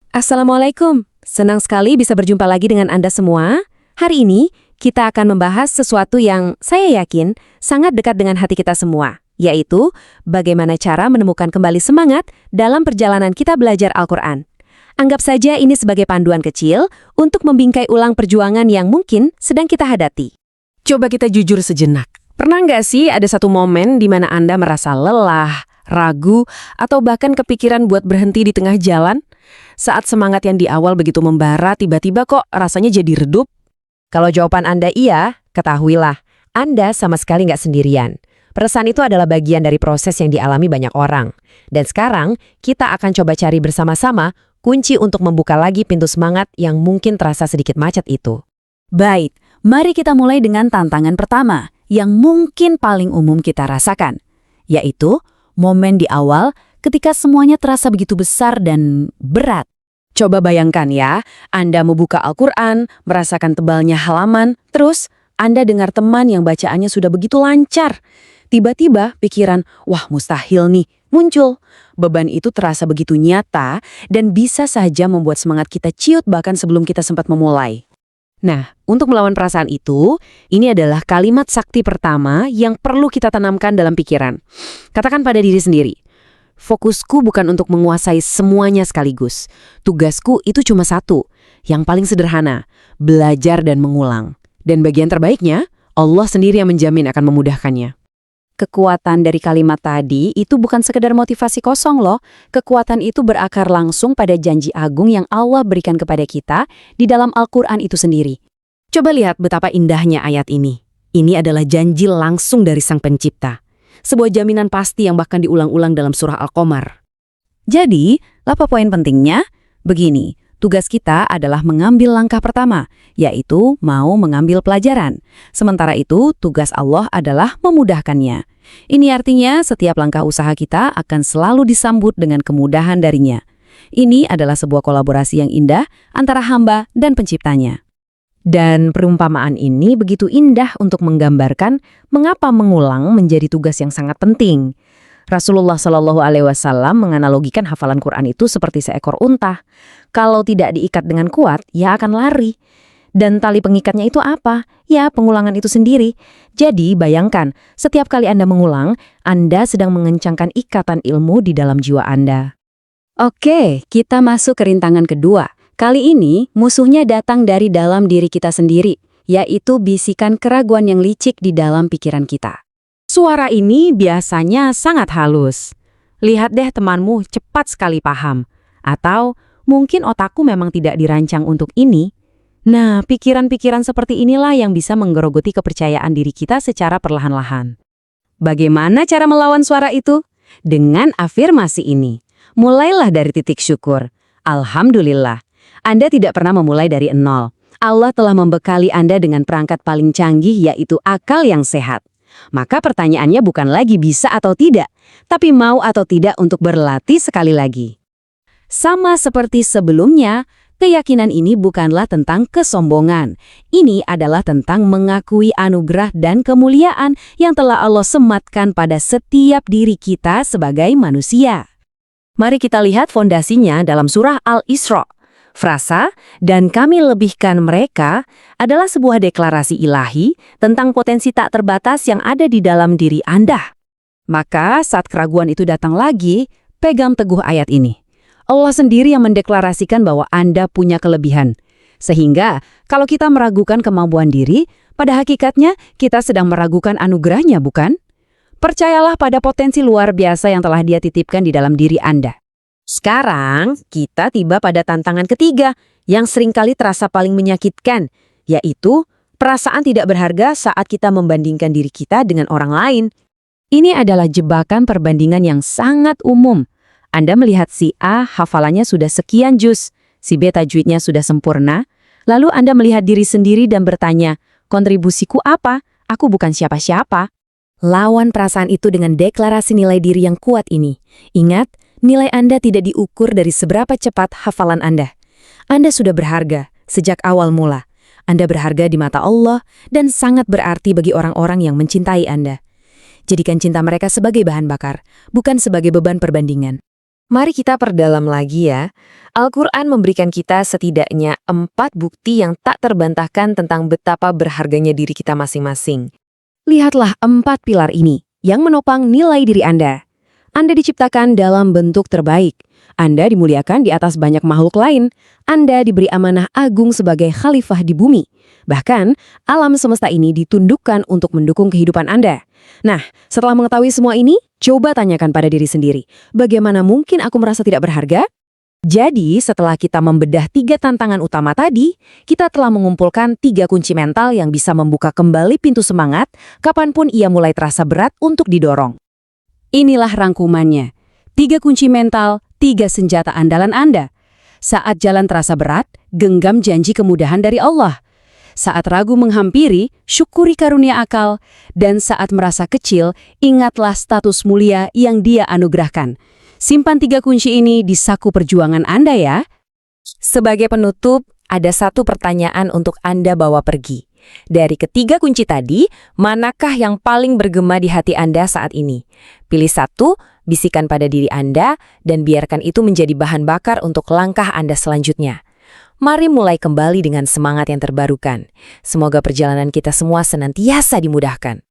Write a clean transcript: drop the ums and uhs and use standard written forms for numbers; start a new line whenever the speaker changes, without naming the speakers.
Assalamualaikum. Senang sekali bisa berjumpa lagi dengan Anda semua. Hari ini kita akan membahas sesuatu yang saya yakin sangat dekat dengan hati kita semua, yaitu bagaimana cara menemukan kembali semangat dalam perjalanan kita belajar Al-Quran. Anggap saja ini sebagai panduan kecil untuk membingkai ulang perjuangan yang mungkin sedang kita hadapi. Coba kita jujur sejenak. Pernah nggak sih ada satu momen di mana Anda merasa lelah, ragu, atau bahkan kepikiran buat berhenti di tengah jalan? Saat semangat yang di awal begitu membara, tiba-tiba kok rasanya jadi redup? Kalau jawaban Anda iya, ketahuilah, Anda sama sekali nggak sendirian. Perasaan itu adalah bagian dari proses yang dialami banyak orang. Dan sekarang, kita akan coba cari bersama-sama kunci untuk membuka lagi pintu semangat yang mungkin terasa sedikit macet itu.
Baik, mari kita mulai dengan tantangan pertama, yang mungkin paling umum kita rasakan, yaitu momen di awal ketika semuanya terasa begitu besar dan berat.
Coba bayangkan ya, Anda membuka Al-Quran, merasakan tebalnya halaman, terus Anda dengar teman yang bacaannya sudah begitu lancar. Tiba-tiba pikiran, wah mustahil nih, muncul. Beban itu terasa begitu nyata dan bisa saja membuat semangat kita ciut bahkan sebelum kita sempat memulai. Nah, untuk melawan perasaan itu, ini adalah kalimat sakti pertama yang perlu kita tanamkan dalam pikiran. Katakan pada diri sendiri, fokusku bukan untuk menguasai semuanya sekaligus. Tugasku itu cuma satu, yang paling sederhana, belajar dan mengulang. Dan bagian terbaiknya, Allah sendiri yang menjamin akan memudahkannya.
Kekuatan dari kalimat tadi itu bukan sekedar motivasi kosong loh. Kekuatan itu berakar langsung pada janji agung yang Allah berikan kepada kita di dalam Al-Quran itu sendiri.
Coba lihat betapa indahnya ayat ini. Ini adalah janji langsung dari Sang Pencipta. Sebuah jaminan pasti yang bahkan diulang-ulang dalam surah Al-Qamar.
Jadi, apa poin pentingnya? Begini, tugas kita adalah mengambil langkah pertama, yaitu mau mengambil pelajaran. Sementara itu, tugas Allah adalah memudahkannya. Ini artinya setiap langkah usaha kita akan selalu disambut dengan kemudahan darinya. Ini adalah sebuah kolaborasi yang indah antara hamba dan penciptanya. Dan perumpamaan ini begitu indah untuk menggambarkan mengapa mengulang menjadi tugas yang sangat penting. Rasulullah Shallallahu Alaihi Wasallam menganalogikan hafalan Quran itu seperti seekor unta. Kalau tidak diikat dengan kuat, ia akan lari. Dan tali pengikatnya itu apa? Ya, pengulangan itu sendiri. Jadi, bayangkan, setiap kali Anda mengulang, Anda sedang mengencangkan ikatan ilmu di dalam jiwa Anda. Oke, kita masuk ke rintangan kedua. Kali ini, musuhnya datang dari dalam diri kita sendiri, yaitu bisikan keraguan yang licik di dalam pikiran kita.
Suara ini biasanya sangat halus. Lihat deh temanmu cepat sekali paham. Atau mungkin otakku memang tidak dirancang untuk ini. Nah, pikiran-pikiran seperti inilah yang bisa menggerogoti kepercayaan diri kita secara perlahan-lahan. Bagaimana cara melawan suara itu? Dengan afirmasi ini. Mulailah dari titik syukur. Alhamdulillah, Anda tidak pernah memulai dari nol. Allah telah membekali Anda dengan perangkat paling canggih, yaitu akal yang sehat. Maka pertanyaannya bukan lagi bisa atau tidak, tapi mau atau tidak untuk berlatih sekali lagi. Sama seperti sebelumnya, keyakinan ini bukanlah tentang kesombongan. Ini adalah tentang mengakui anugerah dan kemuliaan yang telah Allah sematkan pada setiap diri kita sebagai manusia. Mari kita lihat fondasinya dalam surah Al-Isra. Frasa, dan kami lebihkan mereka, adalah sebuah deklarasi ilahi tentang potensi tak terbatas yang ada di dalam diri Anda. Maka saat keraguan itu datang lagi, pegang teguh ayat ini. Allah sendiri yang mendeklarasikan bahwa Anda punya kelebihan. Sehingga, kalau kita meragukan kemampuan diri, pada hakikatnya kita sedang meragukan anugerahnya, bukan? Percayalah pada potensi luar biasa yang telah Dia titipkan di dalam diri Anda. Sekarang, kita tiba pada tantangan ketiga yang seringkali terasa paling menyakitkan, yaitu perasaan tidak berharga saat kita membandingkan diri kita dengan orang lain. Ini adalah jebakan perbandingan yang sangat umum. Anda melihat si A hafalannya sudah sekian juz, si B tajwidnya sudah sempurna, lalu Anda melihat diri sendiri dan bertanya, kontribusiku apa? Aku bukan siapa-siapa. Lawan perasaan itu dengan deklarasi nilai diri yang kuat ini. Ingat, nilai Anda tidak diukur dari seberapa cepat hafalan Anda. Anda sudah berharga sejak awal mula. Anda berharga di mata Allah dan sangat berarti bagi orang-orang yang mencintai Anda. Jadikan cinta mereka sebagai bahan bakar, bukan sebagai beban perbandingan.
Mari kita perdalam lagi ya. Al-Quran memberikan kita setidaknya 4 bukti yang tak terbantahkan tentang betapa berharganya diri kita masing-masing.
Lihatlah 4 pilar ini yang menopang nilai diri Anda. Anda diciptakan dalam bentuk terbaik. Anda dimuliakan di atas banyak makhluk lain. Anda diberi amanah agung sebagai khalifah di bumi. Bahkan, alam semesta ini ditundukkan untuk mendukung kehidupan Anda. Nah, setelah mengetahui semua ini, coba tanyakan pada diri sendiri, bagaimana mungkin aku merasa tidak berharga? Jadi, setelah kita membedah 3 tantangan utama tadi, kita telah mengumpulkan 3 kunci mental yang bisa membuka kembali pintu semangat kapanpun ia mulai terasa berat untuk didorong. Inilah rangkumannya. 3 kunci mental, 3 senjata andalan Anda. Saat jalan terasa berat, genggam janji kemudahan dari Allah. Saat ragu menghampiri, syukuri karunia akal. Dan saat merasa kecil, ingatlah status mulia yang Dia anugerahkan. Simpan 3 kunci ini di saku perjuangan Anda ya.
Sebagai penutup, ada satu pertanyaan untuk Anda bawa pergi. Dari ketiga kunci tadi, manakah yang paling bergema di hati Anda saat ini? Pilih satu, bisikan pada diri Anda, dan biarkan itu menjadi bahan bakar untuk langkah Anda selanjutnya. Mari mulai kembali dengan semangat yang terbarukan. Semoga perjalanan kita semua senantiasa dimudahkan.